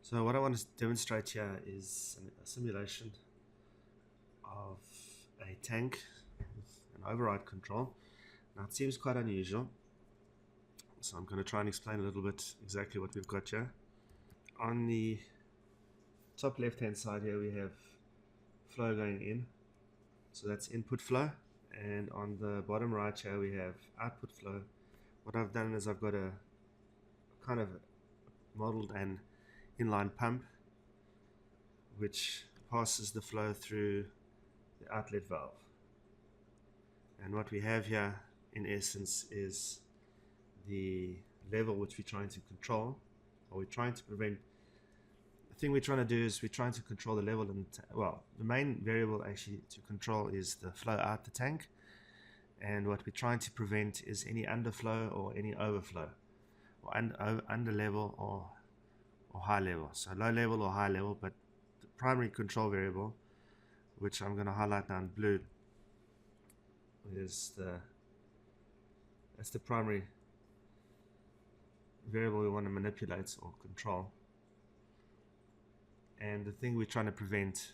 So what I want to demonstrate here is a simulation of a tank with an override control. Now it seems quite unusual, so I'm going to try and explain a little bit exactly what we've got here. On the top left hand side here we have flow going in, so that's input flow, and on the bottom right here we have output flow. What I've done is I've got a kind of modeled an inline pump which passes the flow through the outlet valve. And what we have here in essence is the level which we're trying to control, or we're trying to prevent. The thing we're trying to do is we're trying to control the level, and well, the main variable actually to control is the flow out the tank, and what we're trying to prevent is any underflow or any overflow, or under level or high level. So low level or high level, but the primary control variable, which I'm going to highlight now in blue, is that's the primary variable we want to manipulate or control. And the thing we're trying to prevent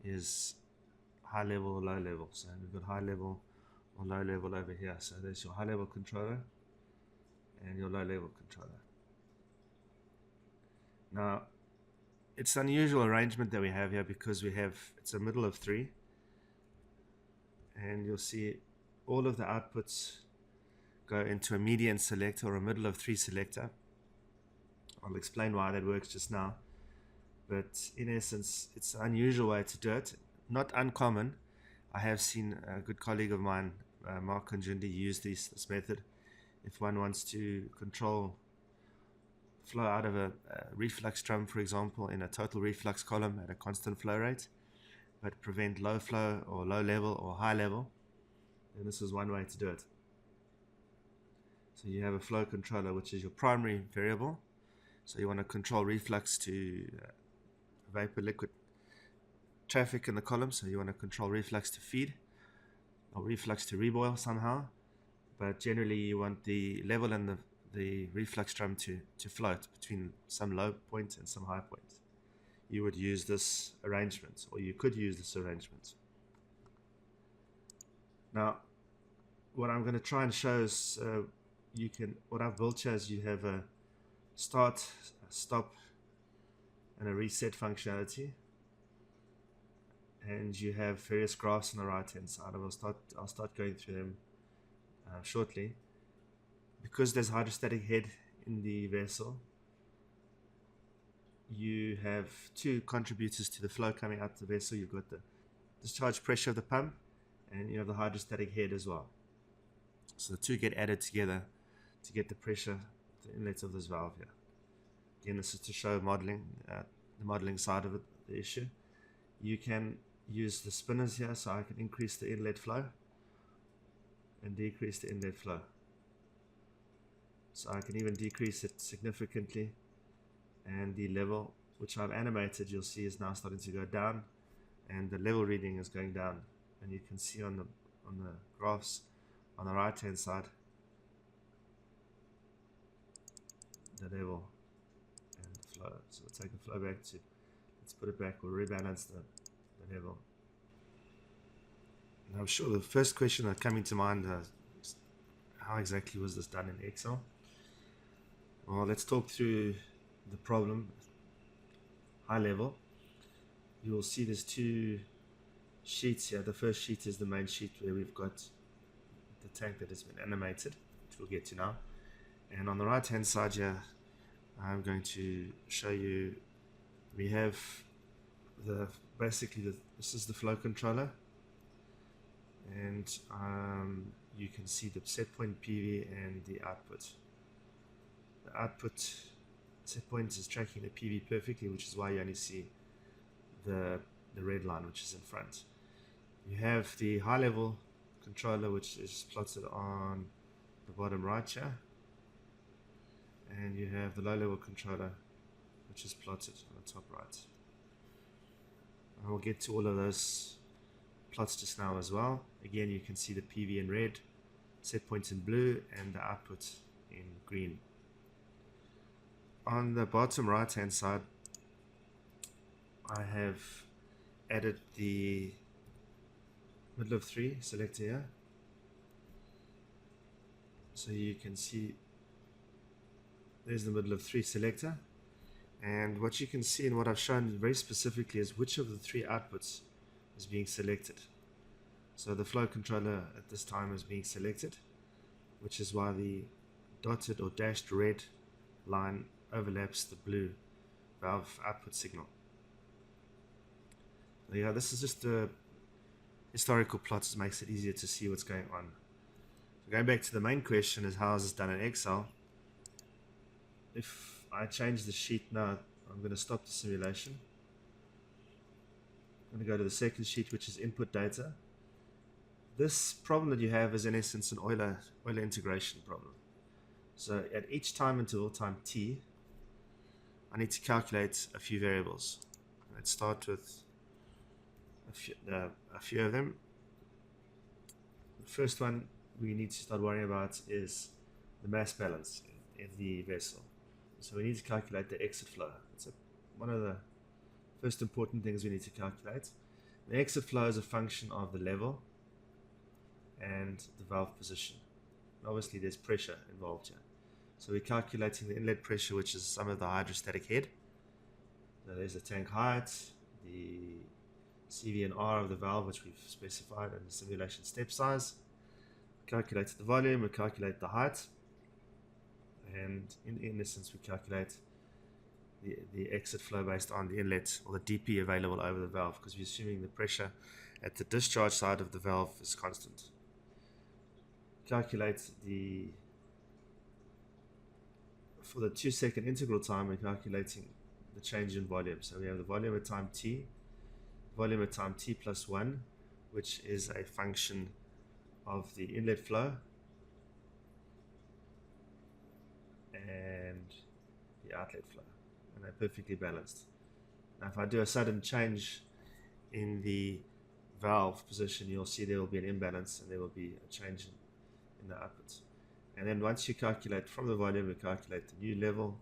is high level or low level. So we've got high level or low level over here. So there's your high level controller and your low level controller. Now it's an unusual arrangement that we have here because it's a middle of three, and you'll see all of the outputs go into a median selector or a middle of three selector. I'll explain why that works just now, but in essence it's an unusual way to do it, not uncommon. I have seen a good colleague of mine, Mark Kunjundi, use this method if one wants to control flow out of a reflux drum, for example, in a total reflux column at a constant flow rate, but prevent low flow or low level or high level. And this is one way to do it. So you have a flow controller, which is your primary variable. So you want to control reflux to vapor liquid traffic in the column. So you want to control reflux to feed or reflux to reboil somehow. But generally you want the level and the reflux drum to float between some low point and some high point. You would use this arrangement, or you could use this arrangement. Now what I'm going to try and show is what I've built here is you have a start, a stop, and a reset functionality, and you have various graphs on the right hand side. I'll start going through them shortly. Because there's hydrostatic head in the vessel, you have two contributors to the flow coming out the vessel. You've got the discharge pressure of the pump, and you have the hydrostatic head as well. So the two get added together to get the pressure, the inlet of this valve here. Again, this is to show modeling, the modeling side of it, the issue. You can use the spinners here, so I can increase the inlet flow and decrease the inlet flow. So I can even decrease it significantly, and the level which I've animated, you'll see, is now starting to go down, and the level reading is going down, and you can see on the graphs on the right hand side the level and the flow. So we'll take the flow back to, let's put it back, we'll rebalance the level. And I'm sure the first question that coming to mind is how exactly was this done in Excel? Well, let's talk through the problem. High level, you will see there's two sheets here. The first sheet is the main sheet where we've got the tank that has been animated, which we'll get to now. And on the right hand side here, I'm going to show you, we have this is the flow controller, and you can see the set point PV and the output. The output set point is tracking the PV perfectly, which is why you only see the red line which is in front. You have the high level controller, which is plotted on the bottom right here, and you have the low level controller, which is plotted on the top right. I will get to all of those plots just now as well. Again, you can see the PV in red, set points in blue, and the output in green. On the bottom right hand side, I have added the middle of 3 selector here, so you can see there's the middle of 3 selector, and what you can see and what I've shown very specifically is which of the 3 outputs is being selected. So the flow controller at this time is being selected, which is why the dotted or dashed red line overlaps the blue valve output signal. So yeah, this is just a historical plot, just makes it easier to see what's going on. So going back to the main question is, how is this done in Excel? If I change the sheet now, I'm going to stop the simulation. I'm going to go to the second sheet, which is input data. This problem that you have is in essence an Euler integration problem. So at each time interval, time t, I need to calculate a few variables. Let's start with a few of them. The first one we need to start worrying about is the mass balance in the vessel. So we need to calculate the exit flow. It's one of the first important things we need to calculate. The exit flow is a function of the level and the valve position. And obviously there's pressure involved here. So we're calculating the inlet pressure, which is some of the hydrostatic head. So there's the tank height, the CV and R of the valve, which we've specified, and the simulation step size. Calculate the volume, we calculate the height, and in essence we calculate the exit flow based on the inlet or the dP available over the valve, because we're assuming the pressure at the discharge side of the valve is constant. Calculate for the 2-second integral time, we're calculating the change in volume. So we have the volume at time t, volume at time t plus 1, which is a function of the inlet flow and the outlet flow, and they're perfectly balanced. Now if I do a sudden change in the valve position, you'll see there will be an imbalance and there will be a change in the outputs. And then once you calculate from the volume, we calculate the new level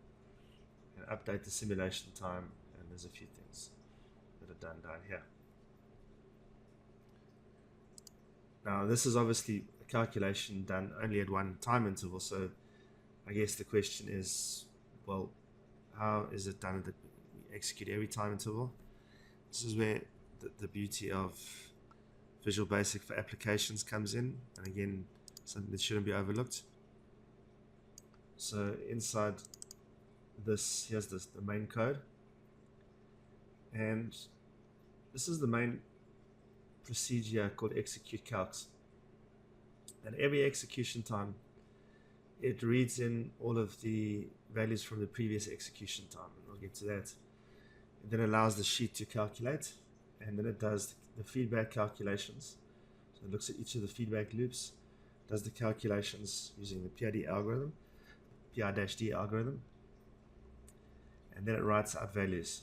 and update the simulation time, and there's a few things that are done down here. Now this is obviously a calculation done only at one time interval, so I guess the question is, well, how is it done that we execute every time interval? This is where the beauty of Visual Basic for applications comes in, and again, something that shouldn't be overlooked. So inside this, here's the main code, and this is the main procedure called execute calcs. And every execution time, it reads in all of the values from the previous execution time, and we'll get to that. It then allows the sheet to calculate, and then it does the feedback calculations. So it looks at each of the feedback loops, does the calculations using the PID algorithm, PI-D algorithm, and then it writes out values.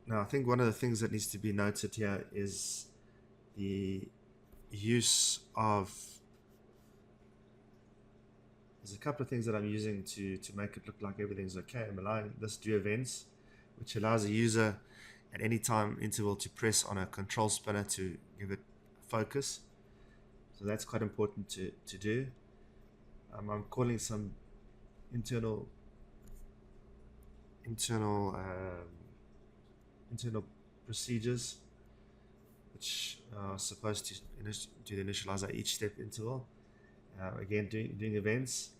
Now I think one of the things that needs to be noted here is the use of, there's a couple of things that I'm using to make it look like everything's okay. I'm allowing this do events, which allows a user at any time interval to press on a control spinner to give it focus. So that's quite important to do. I'm calling some internal procedures which are supposed to do the initialize at each step interval. Again, doing events,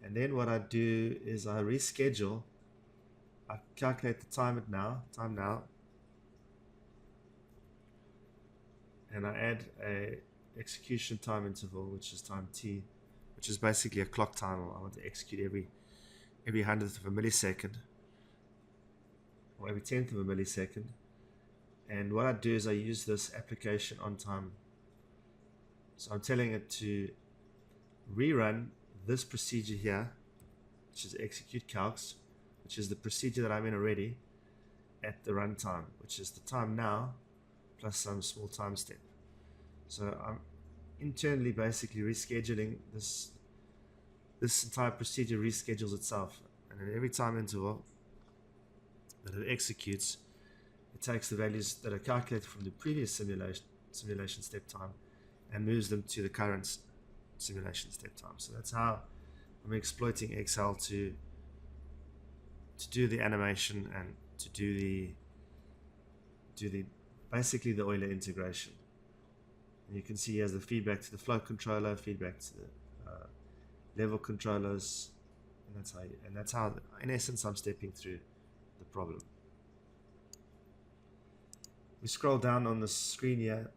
and then what I do is I reschedule. I calculate the time now, and I add a execution time interval, which is time t, which is basically a clock time. I want to execute every hundredth of a millisecond, or every tenth of a millisecond. And what I do is I use this application on time. So I'm telling it to rerun this procedure here, which is execute calcs, which is the procedure that I'm in already, at the runtime, which is the time now plus some small time step. So I'm internally basically rescheduling this entire procedure reschedules itself, and at every time interval that it executes, it takes the values that are calculated from the previous simulation step time and moves them to the current simulation step time. So that's how I'm exploiting Excel to do the animation and to do the basically the Euler integration. And you can see here's the feedback to the flow controller, feedback to the level controllers, and that's how in essence I'm stepping through the problem. We scroll down on the screen here.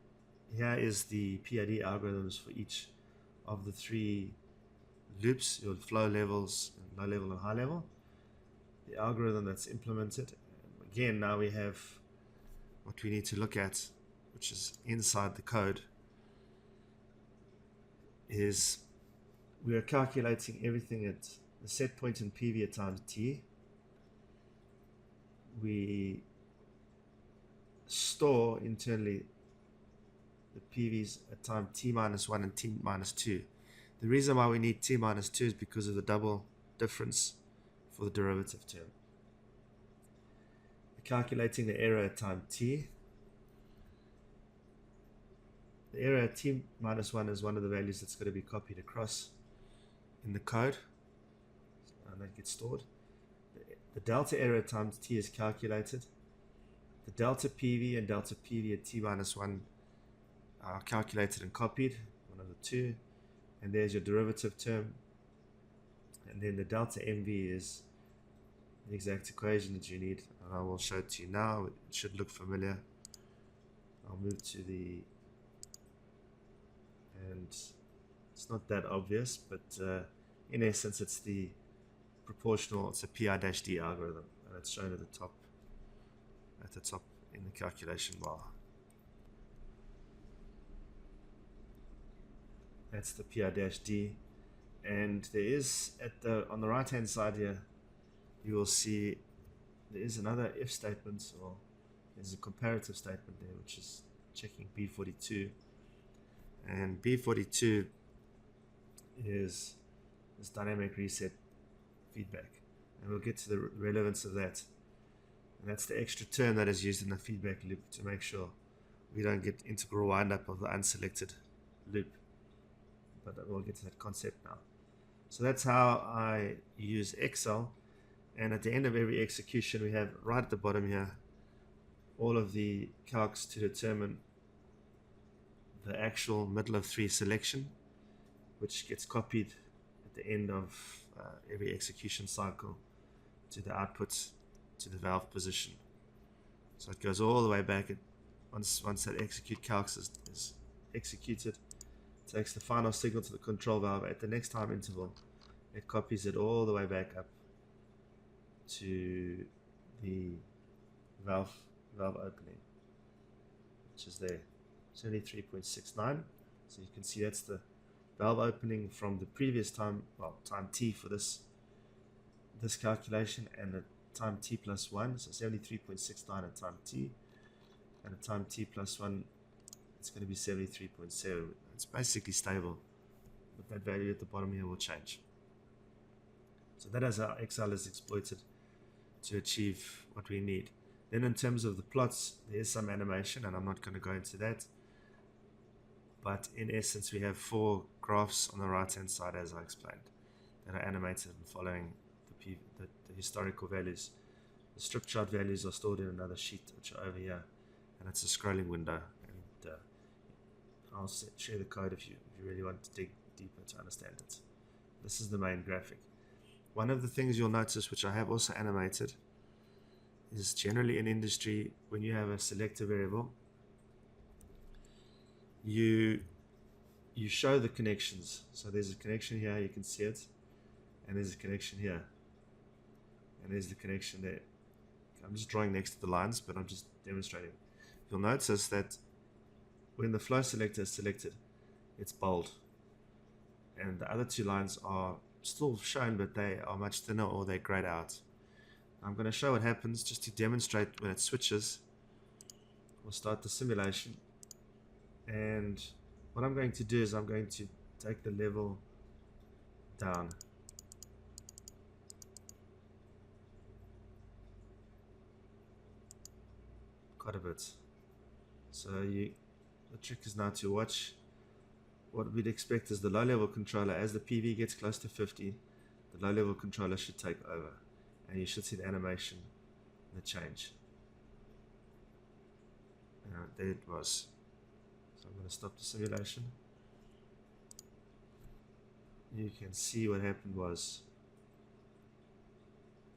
Here is the PID algorithms for each of the three loops, your flow levels, low level and high level. The algorithm that's implemented. Again, now we have what we need to look at, which is inside the code, is we are calculating everything at the set point in PV at time t. We store internally the PVs at time t minus 1 and t minus 2. The reason why we need t minus 2 is because of the double difference for the derivative term. We're calculating the error at time t. The error at t minus 1 is one of the values that's going to be copied across in the code, and that gets stored. The delta error at time t is calculated. The delta PV and delta PV at t minus 1 are calculated and copied, one of the two, and there's your derivative term. And then the delta MV is the exact equation that you need, and I will show it to you now. It should look familiar. I'll move to the, and it's not that obvious, but in essence it's the proportional, it's a PI-D algorithm, and it's shown at the top in the calculation bar. That's the PI-D, and there is on the right hand side here, you will see there is another if statement, or there's a comparative statement there, which is checking B42, and B42 is this dynamic reset feedback, and we'll get to the relevance of that. And that's the extra term that is used in the feedback loop to make sure we don't get integral windup of the unselected loop. But we'll get to that concept now. So that's how I use Excel. And at the end of every execution, we have right at the bottom here all of the calcs to determine the actual middle of three selection, which gets copied at the end of every execution cycle to the output to the valve position. So it goes all the way back. Once that execute calcs is executed, it takes the final signal to the control valve. At the next time interval, it copies it all the way back up to the valve opening, which is there, 73.69. So you can see that's the valve opening from the previous time, well, time t for this calculation, and the time t plus 1, so 73.69 at time t, and at time t plus 1 it's going to be 73.7. It's basically stable, but that value at the bottom here will change. So that is how Excel is exploited to achieve what we need. Then in terms of the plots, there is some animation, and I'm not going to go into that, but in essence we have 4 graphs on the right hand side, as I explained, that are animated and following the historical values. The strip chart values are stored in another sheet, which are over here, and it's a scrolling window, and I'll share the code if you really want to dig deeper to understand it. This is the main graphic. One of the things you'll notice, which I have also animated, is generally in industry, when you have a selector variable, you show the connections. So there's a connection here, you can see it, and there's a connection here, and there's the connection there. I'm just drawing next to the lines, but I'm just demonstrating. You'll notice that when the flow selector is selected, it's bold, and the other 2 lines are still shown, but they are much thinner, or they're grayed out. I'm going to show what happens just to demonstrate when it switches. We'll start the simulation, and what I'm going to do is I'm going to take the level down. quite a bit. So the trick is now to watch. What we'd expect is the low level controller, as the PV gets close to 50, the low level controller should take over, and you should see the animation, the change. There it was. So I'm going to stop the simulation. You can see what happened was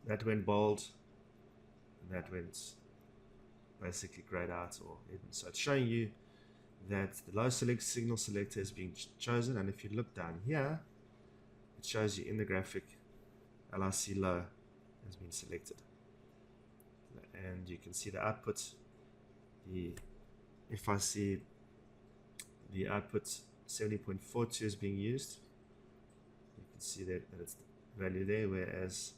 that went bold and that went basically grayed out or hidden. So it's showing you that the low signal selector is being chosen, and if you look down here, it shows you in the graphic LRC low has been selected, and you can see the output. If I see the output 70.42 is being used, you can see that it's the value there, whereas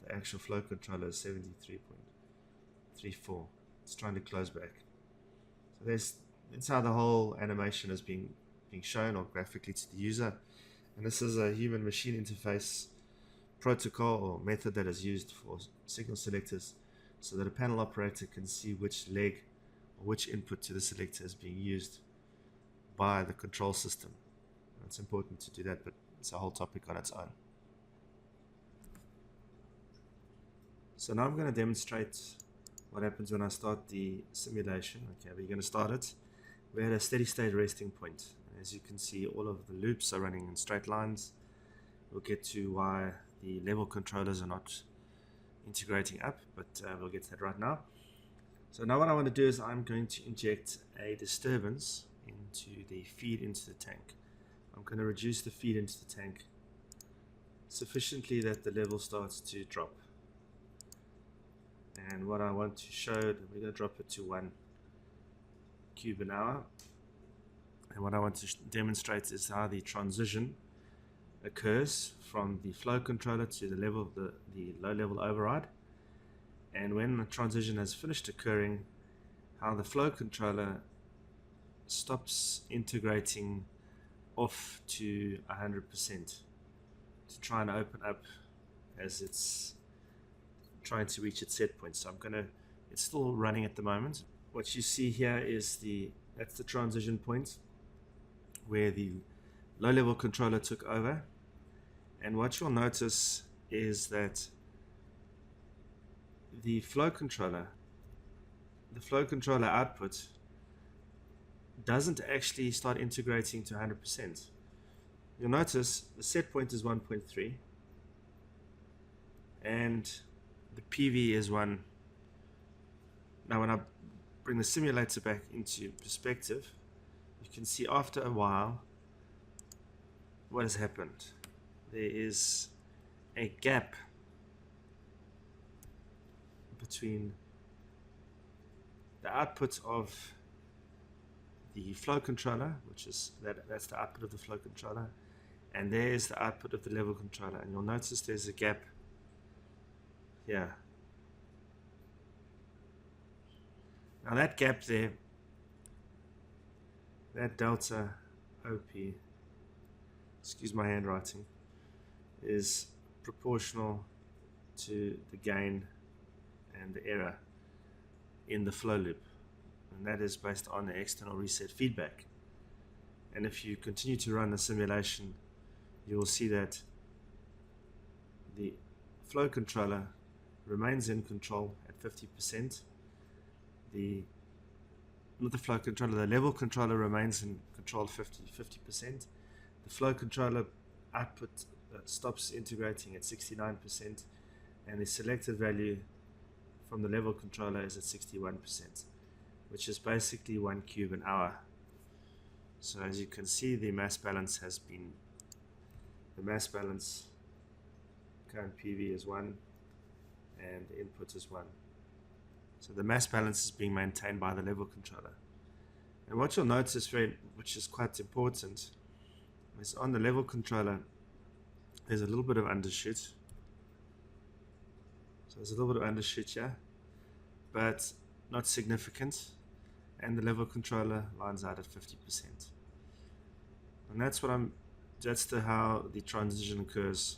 the actual flow controller is 73.34. It's trying to close back. So that's how the whole animation is being shown or graphically to the user. And this is a human machine interface protocol or method that is used for signal selectors, so that a panel operator can see which leg or which input to the selector is being used by the control system. It's important to do that, but it's a whole topic on its own. So now I'm going to demonstrate what happens when I start the simulation. Okay, we're going to start it. We're at a steady state resting point. As you can see, all of the loops are running in straight lines. We'll get to why the level controllers are not integrating up, but we'll get to that right now. So now what I want to do is I'm going to inject a disturbance into the feed into the tank. I'm going to reduce the feed into the tank sufficiently that the level starts to drop. And what I want to show, we're going to drop it to 1 cube an hour. And what I want to demonstrate is how the transition occurs from the flow controller to the level of the low level override. And when the transition has finished occurring, how the flow controller stops integrating off to 100% to try and open up as it's trying to reach its set point. So it's still running at the moment. What you see here is that's the transition point where the low level controller took over. And what you'll notice is that the flow controller output doesn't actually start integrating to 100%. You'll notice the set point is 1.3 and the PV is 1. Now when I bring the simulator back into perspective, you can see after a while what has happened. There is a gap between the output of the flow controller, which is that's the output of the flow controller, and there's the output of the level controller, and you'll notice there's a gap here. Now that gap there, that delta OP, excuse my handwriting, is proportional to the gain and the error in the flow loop, and that is based on the external reset feedback. And if you continue to run the simulation, you will see that the flow controller remains in control at 50%. Not the flow controller, the level controller remains in control 50%. The flow controller output stops integrating at 69%, and the selected value from the level controller is at 61%, which is basically 1 cube an hour. So as you can see, the mass balance current PV is 1 and the input is 1. So the mass balance is being maintained by the level controller. And what you'll notice, which is quite important, is on the level controller there's a little bit of undershoot. So there's a little bit of undershoot here, but not significant, and the level controller lines out at 50%. And that's how the transition occurs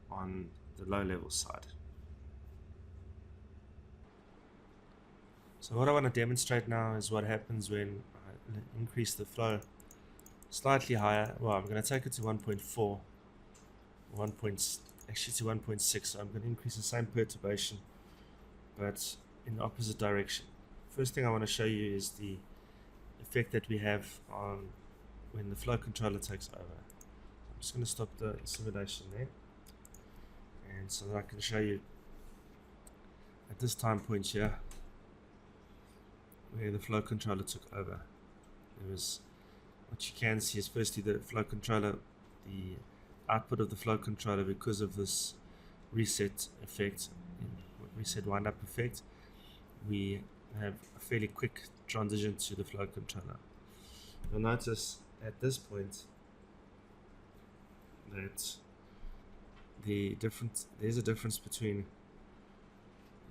on the low level side. So what I want to demonstrate now is what happens when I increase the flow slightly higher. Well, I'm going to take it to 1.4, actually to 1.6. So I'm going to increase the same perturbation, but in the opposite direction. First thing I want to show you is the effect that we have on when the flow controller takes over. I'm just going to stop the simulation there, and so that I can show you at this time point here where the flow controller took over. There was, what you can see is firstly the flow controller, the output of the flow controller, because of this reset effect, reset wind up effect, we have a fairly quick transition to the flow controller. You'll notice at this point that there's a difference between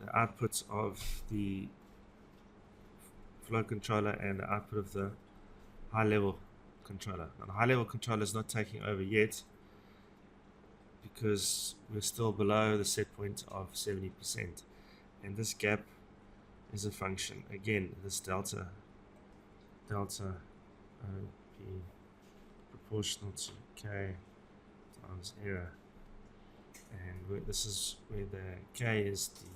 the output of the flow controller and the output of the high level controller. Now the high level controller is not taking over yet because we're still below the set point of 70%, and this gap is a function, again, this delta OP proportional to K times error, and this is where the K is the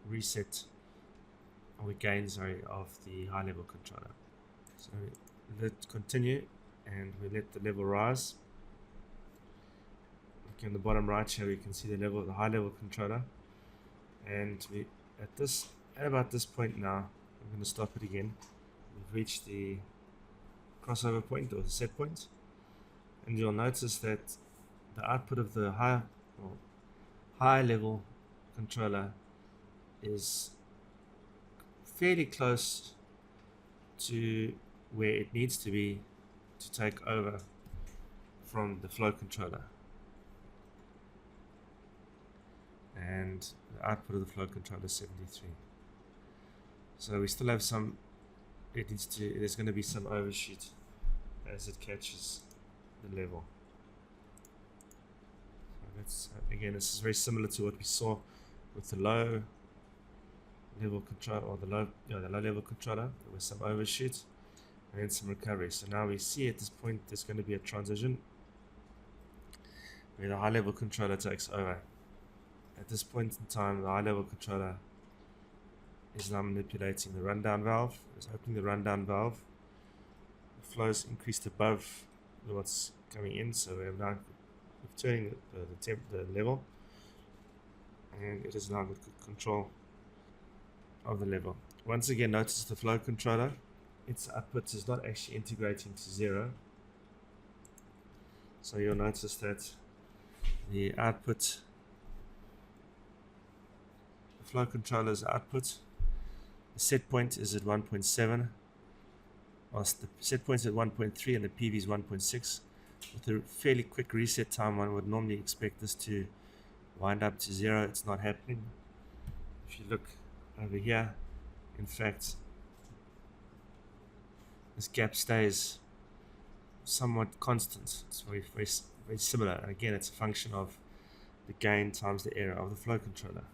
reset or gain, of the high level controller. So let continue and we let the level rise. Looking on the bottom right here, we can see the level of the high level controller, and we at about this point now, I'm going to stop it again. We've reached the crossover point or the set point, and you'll notice that the output of the high level controller is fairly close to where it needs to be to take over from the flow controller, and the output of the flow controller is 73. So we still have some, there's going to be some overshoot as it catches the level. So that's, again, this is very similar to what we saw with the low level control, or the low level controller. There was some overshoot and then some recovery. So now we see at this point there's going to be a transition where the high level controller takes over. At this point in time, the high level controller is now manipulating the rundown valve. It's opening the rundown valve. The flow is increased above what's coming in, so we're now turning the level, and it is now got control of the level. Once again, notice the flow controller, its output is not actually integrating to 0. So you'll notice that the output, the flow controller's output, the set point is at 1.7, whilst the set point is at 1.3 and the PV is 1.6. With a fairly quick reset time, one would normally expect this to wind up to 0. It's not happening. If you look over here, in fact, this gap stays somewhat constant. It's very similar. And again, it's a function of the gain times the error of the flow controller.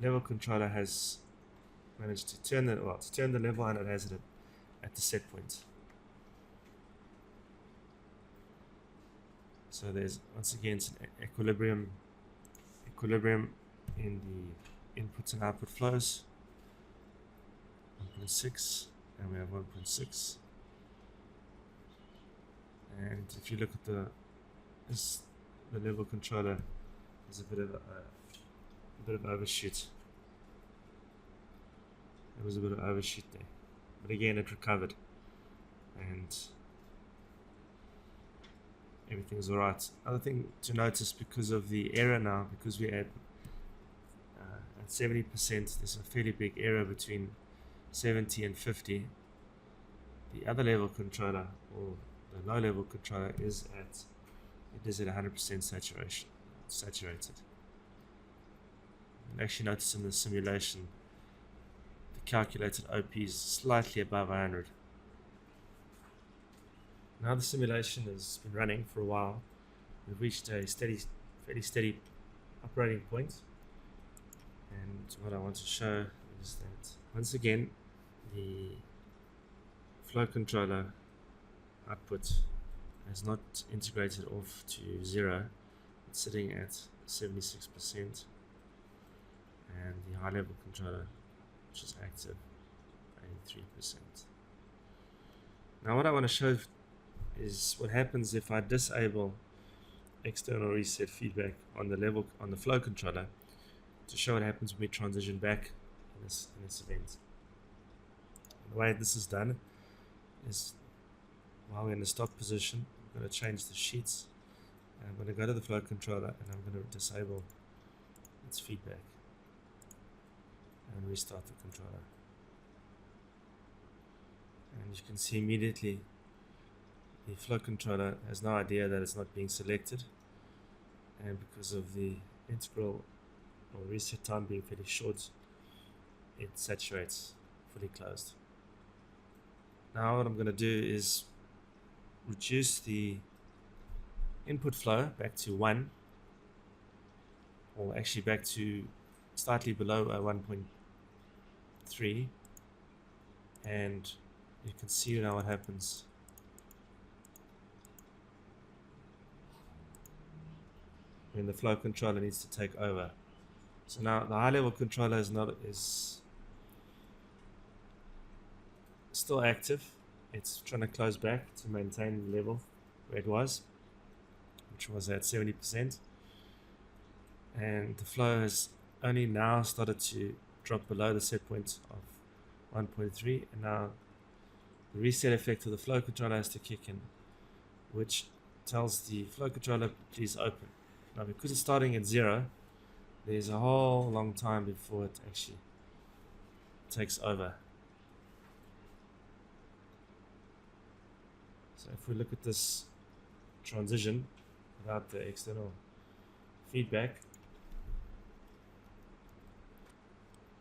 Level controller has managed to turn the level, and it has it at the set point. So there's, once again, it's an equilibrium in the inputs and output flows. 1.6, and we have 1.6. And if you look at the level controller, there's a bit of overshoot. There was a bit of overshoot there, but again it recovered, and everything's alright. Other thing to notice, because of the error now, because we're at 70%, there's a fairly big error between 70 and 50. The other level controller, or the low level controller, is at 100% saturated. You'll actually notice in the simulation the calculated OP is slightly above 100. Now the simulation has been running for a while. We've reached a fairly steady operating point, and what I want to show is that once again the flow controller output has not integrated off to 0. It's sitting at 76%, and the high level controller, which is active, 83%. Now what I want to show is what happens if I disable external reset feedback on the flow controller, to show what happens when we transition back in this event. And the way this is done is, while we're in the stock position, I'm going to change the sheets, and I'm going to go to the flow controller and I'm going to disable its feedback and restart the controller. And you can see immediately the flow controller has no idea that it's not being selected, and because of the integral or reset time being fairly short, it saturates fully closed. Now what I'm going to do is reduce the input flow back to 1, or actually back to slightly below 1.3, and you can see now what happens. When the flow controller needs to take over. So now the high level controller is still active. It's trying to close back to maintain the level where it was, which was at 70%. And the flow has only now started to drop below the set point of 1.3, and now the reset effect of the flow controller has to kick in, which tells the flow controller, please open. Now because it's starting at 0, there's a whole long time before it actually takes over. So if we look at this transition without the external feedback,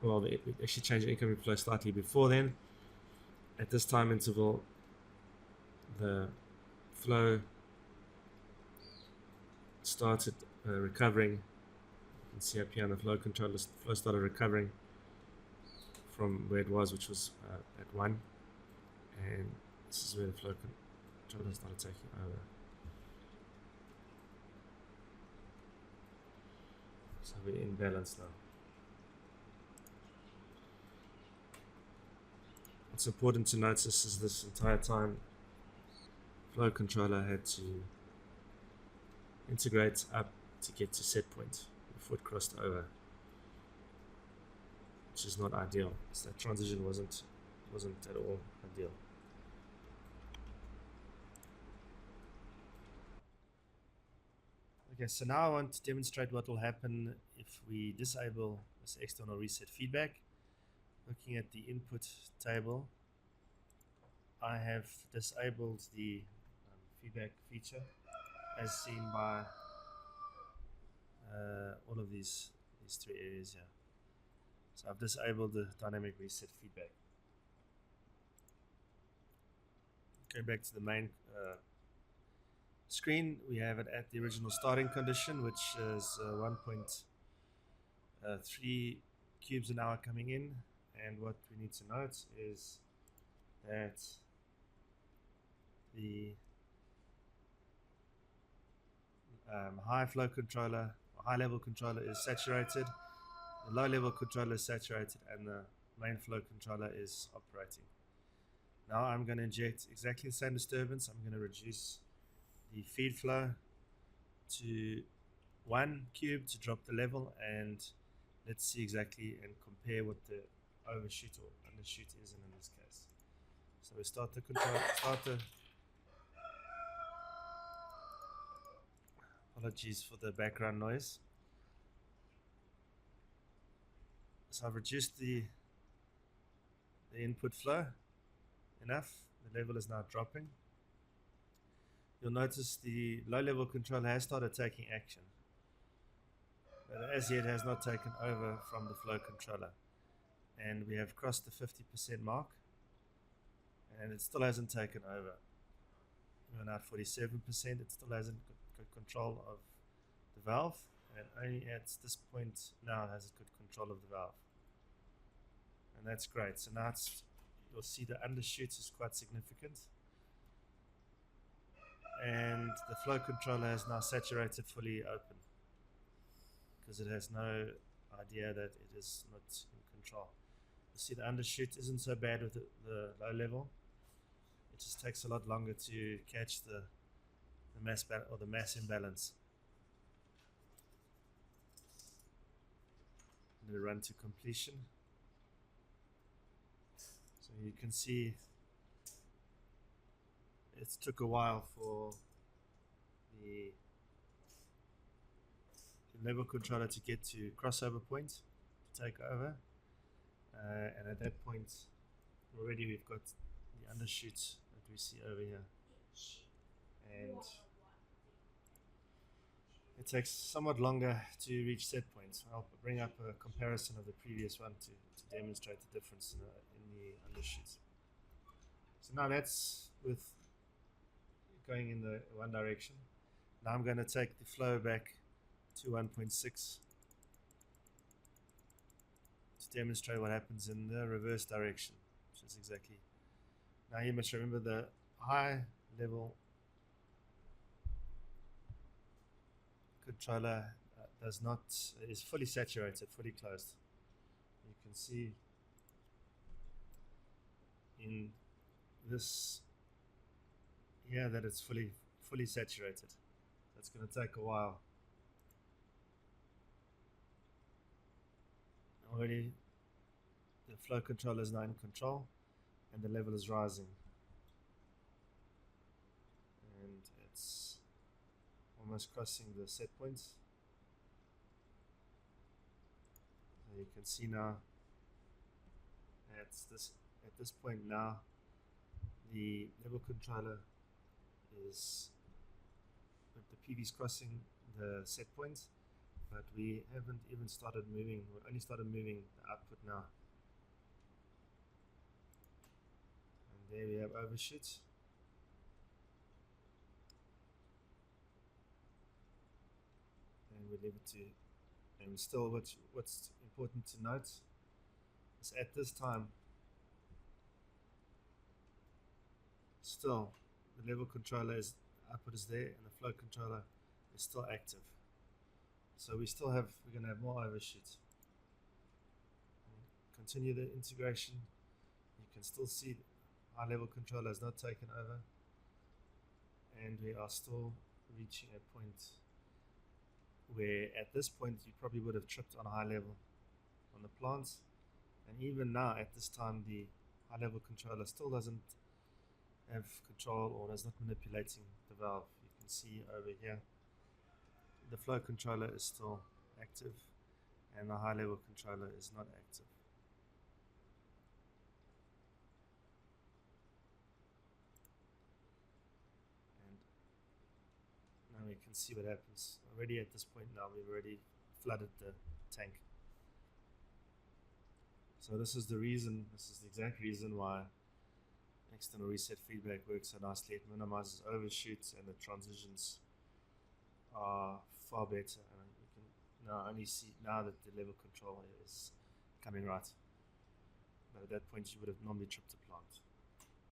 well, we actually changed the incoming flow slightly before then. At this time interval, the flow started recovering. You can see up here on the flow controller, the flow started recovering from where it was, which was at 1, and this is where the flow controller started taking over. So we're in balance now. What's important to notice is this entire time flow controller had to integrate up to get to set point before it crossed over, which is not ideal. So that transition wasn't at all ideal. Okay, so now I want to demonstrate what will happen if we disable this external reset feedback. Looking at the input table, I have disabled the feedback feature as seen by all of these 3 areas here. So I've disabled the dynamic reset feedback. Going back to the main screen, we have it at the original starting condition, which is 1.3 cubes an hour coming in. And what we need to note is that the high flow controller, or high level controller, is saturated, the low level controller is saturated, and the main flow controller is operating. Now I'm going to inject exactly the same disturbance. I'm going to reduce the feed flow to 1 cube to drop the level, and let's see exactly and compare what the overshoot or undershoot is in this case. So we start the apologies for the background noise. So I've reduced the input flow enough. The level is now dropping. You'll notice the low level controller has started taking action, but as yet has not taken over from the flow controller. And we have crossed the 50% mark, and it still hasn't taken over. We're now at 47%. It still hasn't got control of the valve, and only at this point now has it got control of the valve. and that's great. So now you'll see the undershoot is quite significant, and the flow controller is now saturated fully open because it has no idea that it is not in control. You see the undershoot isn't so bad with the low level. It just takes a lot longer to catch the mass imbalance. And we run to completion. So you can see it took a while for the level controller to get to crossover point to take over, and at that point already we've got the undershoots that we see over here, and it takes somewhat longer to reach set points. I'll bring up a comparison of the previous one to demonstrate the difference in the undershoots. So now that's with going in the one direction. Now I'm going to take the flow back to 1.6 to demonstrate what happens in the reverse direction, which is exactly. Now you must remember the high level controller is fully saturated, fully closed. You can see in this here that it's fully saturated. That's going to take a while. Already the flow controller is now in control and the level is rising, and it's almost crossing the set points. So you can see now at this point now the level controller is the PV is crossing the set points, but we haven't even started moving. We only started moving the output now, and there we have overshoots. And we leave it to, and still what's important to note is at this time still the level controller output is there and the flow controller is still active. So we're going to have more overshoots. Continue the integration. You can still see our level controller has not taken over, and we are still reaching a point where at this point you probably would have tripped on a high level on the plants, and even now at this time the high level controller still doesn't have control or is not manipulating the valve. You can see over here the flow controller is still active and the high level controller is not active. And now we can see what happens. Already at this point now we've already flooded the tank. So this is the exact reason why external reset feedback works so nicely. It minimizes overshoots and the transitions are far better, and you can now only see now that the level control is coming right, but at that point you would have normally tripped the